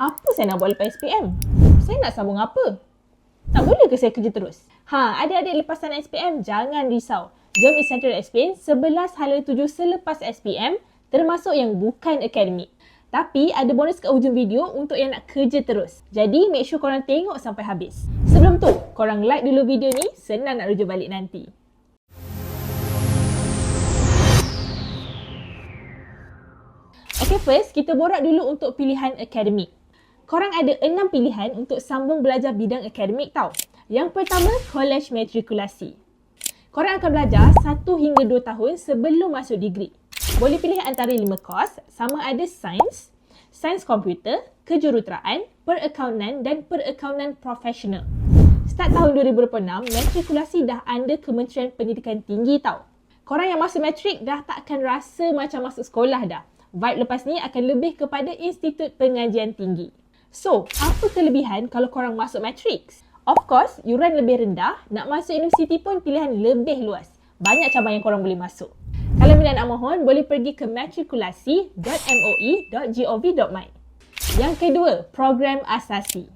Apa saya nak buat lepas SPM? Saya nak sambung apa? Tak boleh ke saya kerja terus? Adik-adik lepasan SPM, jangan risau. Jom Essential explain 11 hala 7 selepas SPM, termasuk yang bukan akademik. Tapi ada bonus kat hujung video untuk yang nak kerja terus. Jadi make sure korang tengok sampai habis. Sebelum tu, korang like dulu video ni, senang nak rujuk balik nanti. Okay, first kita borak dulu untuk pilihan akademik. Korang ada 6 pilihan untuk sambung belajar bidang akademik tau. Yang pertama, college matrikulasi. Korang akan belajar 1 hingga 2 tahun sebelum masuk degree. Boleh pilih antara 5 kos, sama ada sains, sains komputer, kejuruteraan, perakaunan dan perakaunan profesional. Start tahun 2026, matrikulasi dah under Kementerian Pendidikan Tinggi tau. Korang yang masuk matrik dah takkan rasa macam masuk sekolah dah. Vibe lepas ni akan lebih kepada Institut Pengajian Tinggi. So, apa kelebihan kalau korang masuk matriks? Of course, yuran lebih rendah, nak masuk universiti pun pilihan lebih luas. Banyak cabang yang korang boleh masuk. Kalau minat nak mohon, boleh pergi ke matrikulasi.moe.gov.my. Yang kedua, program asasi.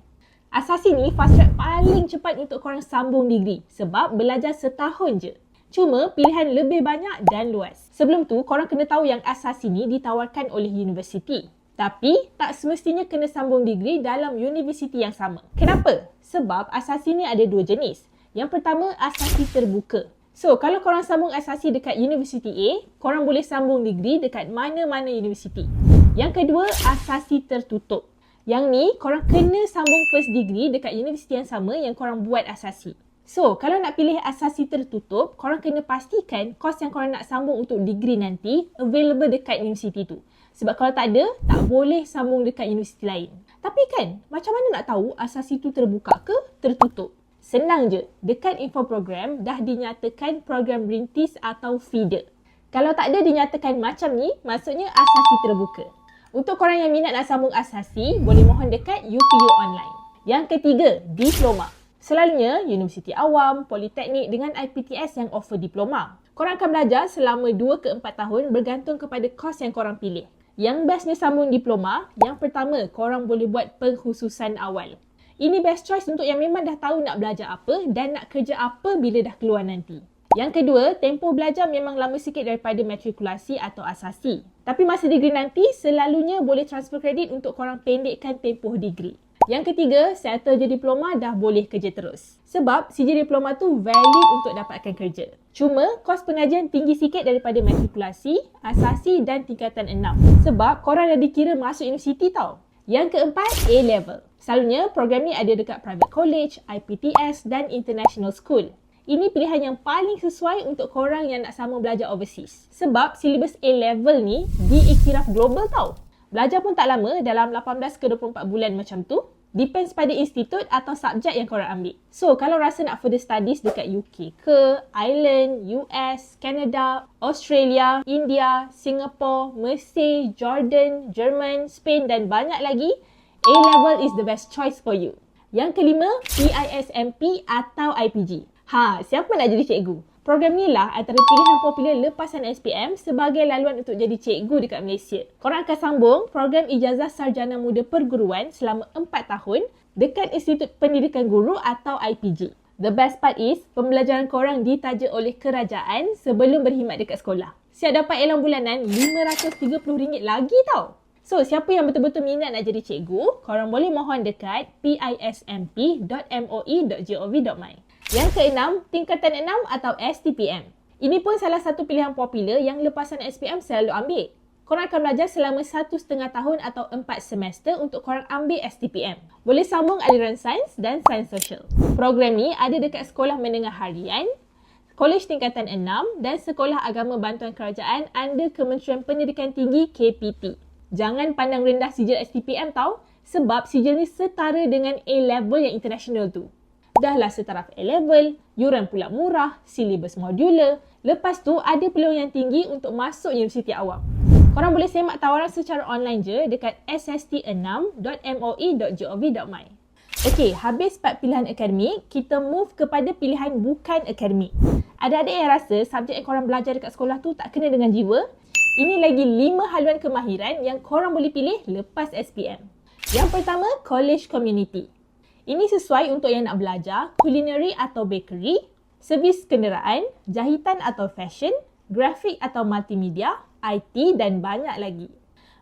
Asasi ni fast track paling cepat untuk korang sambung degree sebab belajar setahun je. Cuma pilihan lebih banyak dan luas. Sebelum tu, korang kena tahu yang asasi ni ditawarkan oleh universiti. Tapi, tak semestinya kena sambung degree dalam universiti yang sama. Kenapa? Sebab asasi ni ada 2 jenis. Yang pertama, asasi terbuka. So, kalau korang sambung asasi dekat universiti A, korang boleh sambung degree dekat mana-mana universiti. Yang kedua, asasi tertutup. Yang ni, korang kena sambung first degree dekat universiti yang sama yang korang buat asasi. So, kalau nak pilih asasi tertutup, korang kena pastikan kos yang korang nak sambung untuk degree nanti available dekat universiti tu. Sebab kalau tak ada, tak boleh sambung dekat universiti lain. Tapi kan, macam mana nak tahu asasi tu terbuka ke tertutup? Senang je, dekat info program dah dinyatakan program rintis atau feeder. Kalau tak ada dinyatakan macam ni, maksudnya asasi terbuka. Untuk korang yang minat nak sambung asasi, boleh mohon dekat UPU online. Yang ketiga, diploma. Selalunya, universiti awam, politeknik dengan IPTS yang offer diploma. Korang akan belajar selama 2 ke 4 tahun bergantung kepada kos yang korang pilih. Yang bestnya sambung diploma, yang pertama, korang boleh buat pengkhususan awal. Ini best choice untuk yang memang dah tahu nak belajar apa dan nak kerja apa bila dah keluar nanti. Yang kedua, tempoh belajar memang lama sikit daripada matrikulasi atau asasi. Tapi masa degree nanti, selalunya boleh transfer kredit untuk korang pendekkan tempoh degree. Yang ketiga, settle je diploma dah boleh kerja terus. Sebab CJ diploma tu valid untuk dapatkan kerja. Cuma, kos pengajian tinggi sikit daripada matrikulasi, asasi dan tingkatan 6. Sebab korang dah dikira masuk universiti tau. Yang keempat, A-level. Selalunya, program ni ada dekat private college, IPTS dan international school. Ini pilihan yang paling sesuai untuk korang yang nak sambung belajar overseas. Sebab silibus A-level ni diiktiraf global tau. Belajar pun tak lama, dalam 18 ke 24 bulan macam tu. Depends pada institut atau subjek yang korang ambil. So, kalau rasa nak further studies dekat UK ke, Ireland, US, Canada, Australia, India, Singapore, Mesir, Jordan, Jerman, Spain dan banyak lagi, A-level is the best choice for you. Yang kelima, PISMP atau IPG. Siapa nak jadi cikgu? Program ni lah antara pilihan popular lepasan SPM sebagai laluan untuk jadi cikgu dekat Malaysia. Korang akan sambung program Ijazah Sarjana Muda Perguruan selama 4 tahun dekat Institut Pendidikan Guru atau IPG. The best part is, pembelajaran korang ditaja oleh kerajaan sebelum berkhidmat dekat sekolah. Siap dapat elang bulanan RM530 lagi tau. So, siapa yang betul-betul minat nak jadi cikgu, korang boleh mohon dekat pismp.moe.gov.my. Yang keenam, tingkatan 6 atau STPM. Ini pun salah satu pilihan popular yang lepasan SPM selalu ambil. Korang akan belajar selama 1,5 tahun atau 4 semester untuk korang ambil STPM. Boleh sambung aliran sains dan sains sosial. Program ni ada dekat sekolah menengah harian, kolej tingkatan 6 dan sekolah agama bantuan kerajaan under Kementerian Pendidikan Tinggi KPT. Jangan pandang rendah sijil STPM tau, sebab sijil ni setara dengan A-level yang international tu. Dahlah setaraf A-level, yuran pula murah, silibus modular. Lepas tu ada peluang yang tinggi untuk masuk universiti awam. Korang boleh semak tawaran secara online je dekat sst6.moe.gov.my. Okey, habis part pilihan akademik, kita move kepada pilihan bukan akademik. Adik-adik yang rasa subjek yang korang belajar dekat sekolah tu tak kena dengan jiwa, ini lagi 5 haluan kemahiran yang korang boleh pilih lepas SPM. Yang pertama, College Community. Ini sesuai untuk yang nak belajar culinary atau bakery, servis kenderaan, jahitan atau fashion, grafik atau multimedia, IT dan banyak lagi.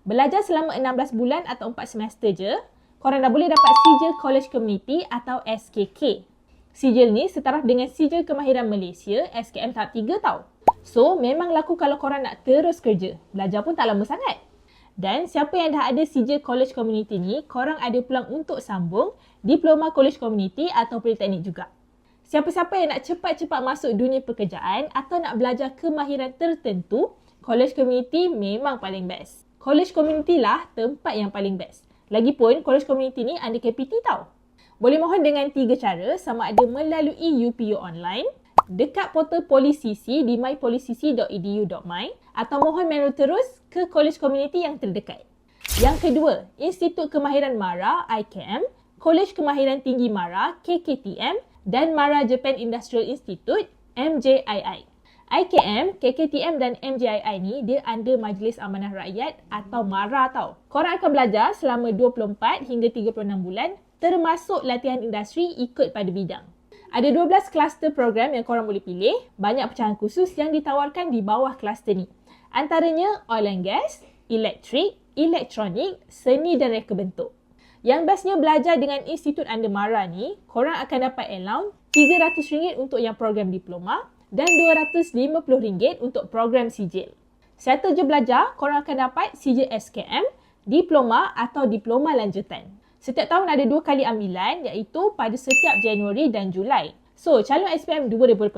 Belajar selama 16 bulan atau 4 semester je, korang dah boleh dapat sijil College Community atau SKK. Sijil ni setaraf dengan Sijil Kemahiran Malaysia SKM tahap 3 tau. So, memang laku kalau korang nak terus kerja. Belajar pun tak lama sangat. Dan siapa yang dah ada sijil College Community ni, korang ada peluang untuk sambung Diploma College Community atau Politeknik juga. Siapa-siapa yang nak cepat-cepat masuk dunia pekerjaan atau nak belajar kemahiran tertentu, College Community memang paling best. College Community lah tempat yang paling best. Lagipun, College Community ni under KPT tau. Boleh mohon dengan 3 cara, sama ada melalui UPU online, dekat portal Polisisi di mypolisisi.edu.my atau mohon manual terus ke College Community yang terdekat. Yang kedua, Institut Kemahiran MARA IKM, College Kemahiran Tinggi MARA KKTM dan MARA Japan Industrial Institute MJII. IKM, KKTM dan MJII ni dia under Majlis Amanah Rakyat atau MARA tau. Korang akan belajar selama 24 hingga 36 bulan termasuk latihan industri ikut pada bidang. Ada 12 kluster program yang korang boleh pilih. Banyak pecahan khusus yang ditawarkan di bawah kluster ni. Antaranya oil and gas, elektrik, elektronik, seni dan reka bentuk. Yang bestnya belajar dengan Institut under MARA ni, korang akan dapat allowance RM300 untuk yang program diploma dan RM250 untuk program sijil. Serta je belajar, korang akan dapat sijil SKM, diploma atau diploma lanjutan. Setiap tahun ada 2 kali ambilan iaitu pada setiap Januari dan Julai. So, calon SPM 2025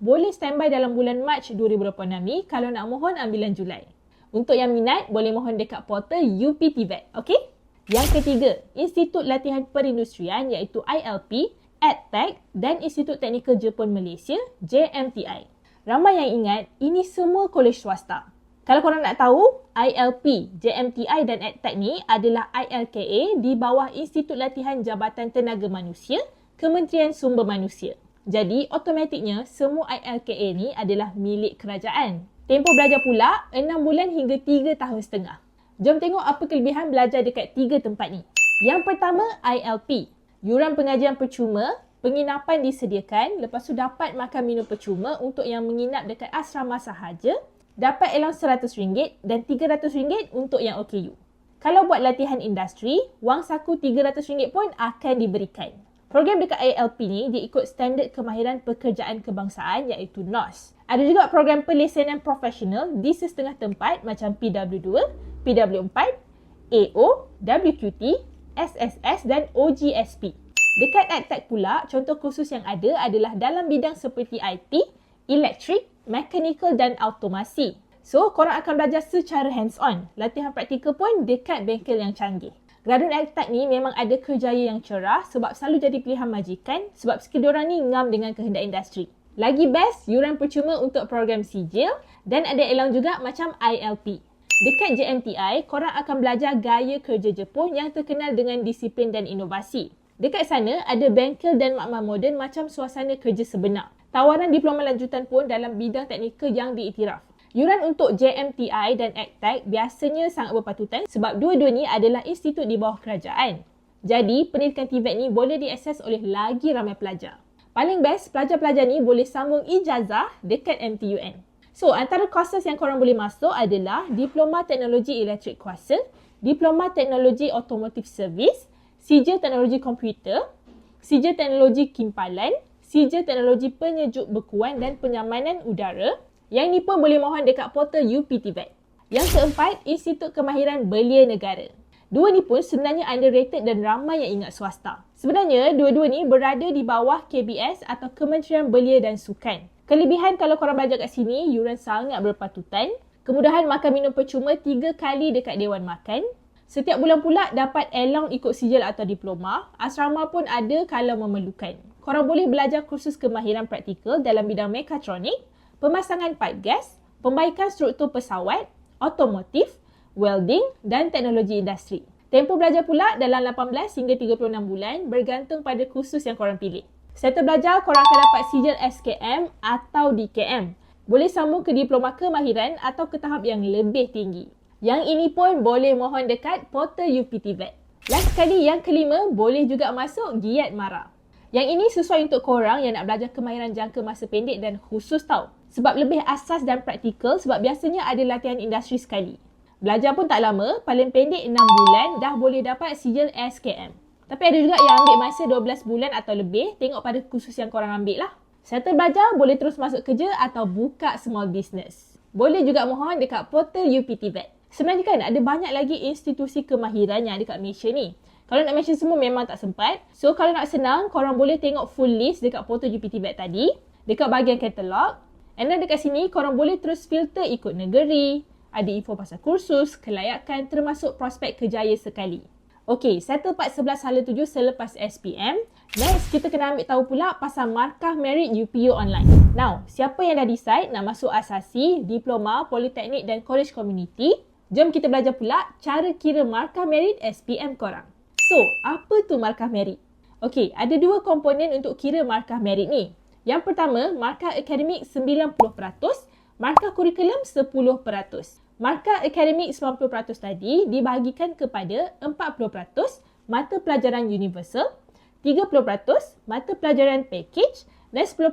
boleh standby dalam bulan Mac 2026 ni kalau nak mohon ambilan Julai. Untuk yang minat, boleh mohon dekat portal UPTVET, okey? Yang ketiga, Institut Latihan Perindustrian iaitu ILP, EdTech dan Institut Teknikal Jepun Malaysia, JMTI. Ramai yang ingat, ini semua kolej swasta. Kalau korang nak tahu, ILP, JMTI dan EdTech ni adalah ILKA di bawah Institut Latihan Jabatan Tenaga Manusia, Kementerian Sumber Manusia. Jadi, automatiknya semua ILKA ni adalah milik kerajaan. Tempoh belajar pula 6 bulan hingga 3 tahun setengah. Jom tengok apa kelebihan belajar dekat 3 tempat ni. Yang pertama, ILP. Yuran pengajian percuma, penginapan disediakan, lepas tu dapat makan minum percuma untuk yang menginap dekat asrama sahaja. Dapat allowance RM100 dan RM300 untuk yang OKU. Kalau buat latihan industri, wang saku RM300 pun akan diberikan. Program dekat ILP ni dia ikut standard kemahiran pekerjaan kebangsaan iaitu NOS. Ada juga program pelesenan profesional di setengah tempat macam PW2, PW4, AO, WQT, SSS dan OGSP. Dekat EdTech pula, contoh kursus yang ada adalah dalam bidang seperti IT, elektrik, mechanical dan automasi. So, korang akan belajar secara hands-on. Latihan praktikal pun dekat bengkel yang canggih. Graduan EdTech ni memang ada kerjaya yang cerah sebab selalu jadi pilihan majikan sebab skill diorang ni ngam dengan kehendak industri. Lagi best, yuran percuma untuk program sijil dan ada allowance juga macam ILP. Dekat JMTI, korang akan belajar gaya kerja Jepun yang terkenal dengan disiplin dan inovasi. Dekat sana, ada bengkel dan makmal moden macam suasana kerja sebenar. Tawaran diploma lanjutan pun dalam bidang teknikal yang diiktiraf. Yuran untuk JMTI dan EdTech biasanya sangat berpatutan sebab dua-dua ni adalah institut di bawah kerajaan. Jadi, pendidikan TVET ni boleh diakses oleh lagi ramai pelajar. Paling best, pelajar-pelajar ni boleh sambung ijazah dekat MTUN. So, antara courses yang korang boleh masuk adalah Diploma Teknologi Elektrik Kuasa, Diploma Teknologi Automotive Service, Sijil Teknologi Komputer, Sijil Teknologi Kimpalan, Sijil Teknologi Penyejuk Bekuan dan Penyamanan Udara. Yang ni pun boleh mohon dekat portal UPTVET. Yang keempat, Institut Kemahiran Belia Negara. Dua ni pun sebenarnya underrated dan ramai yang ingat swasta. Sebenarnya, dua-dua ni berada di bawah KBS atau Kementerian Belia dan Sukan. Kelebihan kalau korang belajar kat sini, yuran sangat berpatutan. Kemudahan makan minum percuma 3 kali dekat Dewan Makan. Setiap bulan pula dapat allowance ikut sijil atau diploma. Asrama pun ada kalau memerlukan. Korang boleh belajar kursus kemahiran praktikal dalam bidang mekatronik, pemasangan pipe gas, pembaikan struktur pesawat, otomotif, welding dan teknologi industri. Tempoh belajar pula dalam 18 hingga 36 bulan bergantung pada kursus yang korang pilih. Serta belajar, korang akan dapat sijil SKM atau DKM. Boleh sambung ke diploma kemahiran atau ke tahap yang lebih tinggi. Yang ini pun boleh mohon dekat portal UPTVET. Last sekali, yang kelima, boleh juga masuk giat mara. Yang ini sesuai untuk korang yang nak belajar kemahiran jangka masa pendek dan khusus tau. Sebab lebih asas dan praktikal sebab biasanya ada latihan industri sekali. Belajar pun tak lama, paling pendek 6 bulan dah boleh dapat sijil SKM. Tapi ada juga yang ambil masa 12 bulan atau lebih, tengok pada kursus yang korang ambil lah. Settle belajar, boleh terus masuk kerja atau buka small business. Boleh juga mohon dekat portal UPTVET. Sebenarnya kan ada banyak lagi institusi kemahiran yang ada kat Malaysia ni. Kalau nak mention semua memang tak sempat. So kalau nak senang, korang boleh tengok full list dekat portal UPTVET tadi. Dekat bahagian katalog. And then dekat sini, korang boleh terus filter ikut negeri. Ada info pasal kursus, kelayakan termasuk prospek kerjaya sekali. Okay, settle part 11 hala 7 selepas SPM. Next, kita kena ambil tahu pula pasal markah merit UPU online. Now, siapa yang dah decide nak masuk asasi, diploma, politeknik dan college community, jom kita belajar pula cara kira markah merit SPM korang. So, apa tu markah merit? Okay, ada dua komponen untuk kira markah merit ni. Yang pertama, markah akademik 90%, markah kurikulum 10%. Markah akademik 90% tadi dibahagikan kepada 40% mata pelajaran universal, 30% mata pelajaran package dan 10%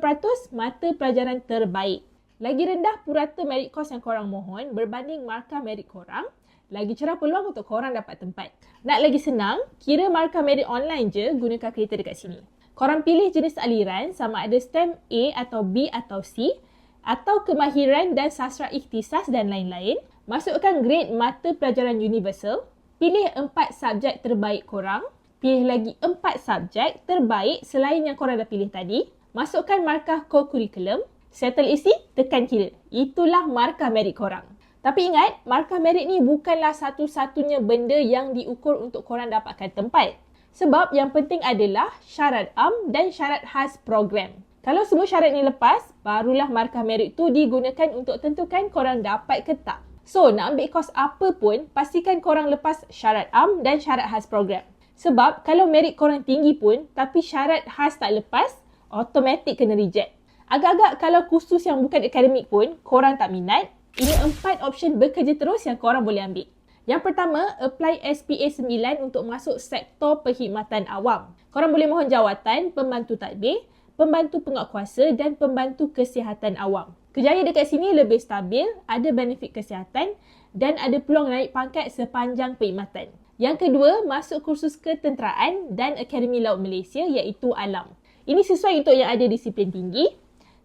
mata pelajaran terbaik. Lagi rendah purata merit course yang korang mohon berbanding markah merit korang, lagi cerah peluang untuk korang dapat tempat. Nak lagi senang, kira markah merit online je gunakan kereta dekat sini. Korang pilih jenis aliran sama ada STEM A atau B atau C atau kemahiran dan sastra ikhtisas dan lain-lain. Masukkan grade mata pelajaran universal, pilih 4 subjek terbaik korang, pilih lagi 4 subjek terbaik selain yang korang dah pilih tadi, masukkan markah co-curriculum, settle isi, tekan kira. Itulah markah merit korang. Tapi ingat, markah merit ni bukanlah satu-satunya benda yang diukur untuk korang dapatkan tempat. Sebab yang penting adalah syarat dan syarat khas program. Kalau semua syarat ni lepas, barulah markah merit tu digunakan untuk tentukan korang dapat ke tak. So, nak ambil kos apa pun, pastikan korang lepas syarat dan syarat khas program. Sebab kalau merit korang tinggi pun, tapi syarat khas tak lepas, automatik kena reject. Agak-agak kalau kursus yang bukan akademik pun, korang tak minat, ini 4 option bekerja terus yang korang boleh ambil. Yang pertama, apply SPA 9 untuk masuk sektor perkhidmatan awam. Korang boleh mohon jawatan, pembantu tadbir, pembantu penguatkuasa dan pembantu kesihatan awam. Kerjaya dekat sini lebih stabil, ada benefit kesihatan dan ada peluang naik pangkat sepanjang perkhidmatan. Yang kedua, masuk kursus ketenteraan dan Akademi Laut Malaysia iaitu ALAM. Ini sesuai untuk yang ada disiplin tinggi,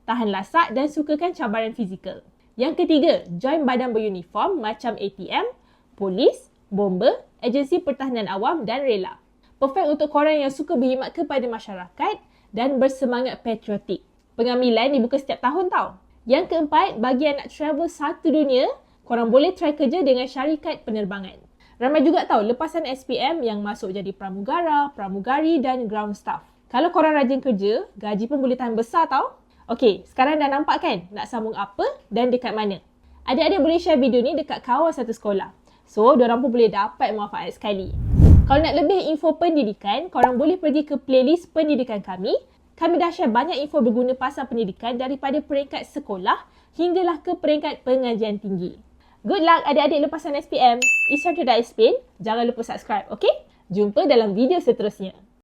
tahan lasak dan sukakan cabaran fizikal. Yang ketiga, join badan beruniform macam ATM, polis, bomber, agensi pertahanan awam dan rela. Perfect untuk korang yang suka berkhidmat kepada masyarakat dan bersemangat patriotik. Pengambilan dibuka setiap tahun tau. Yang keempat, bagi yang nak travel satu dunia, korang boleh try kerja dengan syarikat penerbangan. Ramai juga tahu lepasan SPM yang masuk jadi pramugara, pramugari dan ground staff. Kalau korang rajin kerja, gaji pun boleh tahan besar tau. Okey, sekarang dah nampak kan nak sambung apa dan dekat mana? Adik-adik boleh share video ni dekat kawan satu sekolah. So, diorang pun boleh dapat manfaat sekali. Kalau nak lebih info pendidikan, korang boleh pergi ke playlist pendidikan kami. Kami dah share banyak info berguna pasal pendidikan daripada peringkat sekolah hinggalah ke peringkat pengajian tinggi. Good luck adik-adik lepasan SPM. Ishan Dah Explain. Jangan lupa subscribe, okey? Jumpa dalam video seterusnya.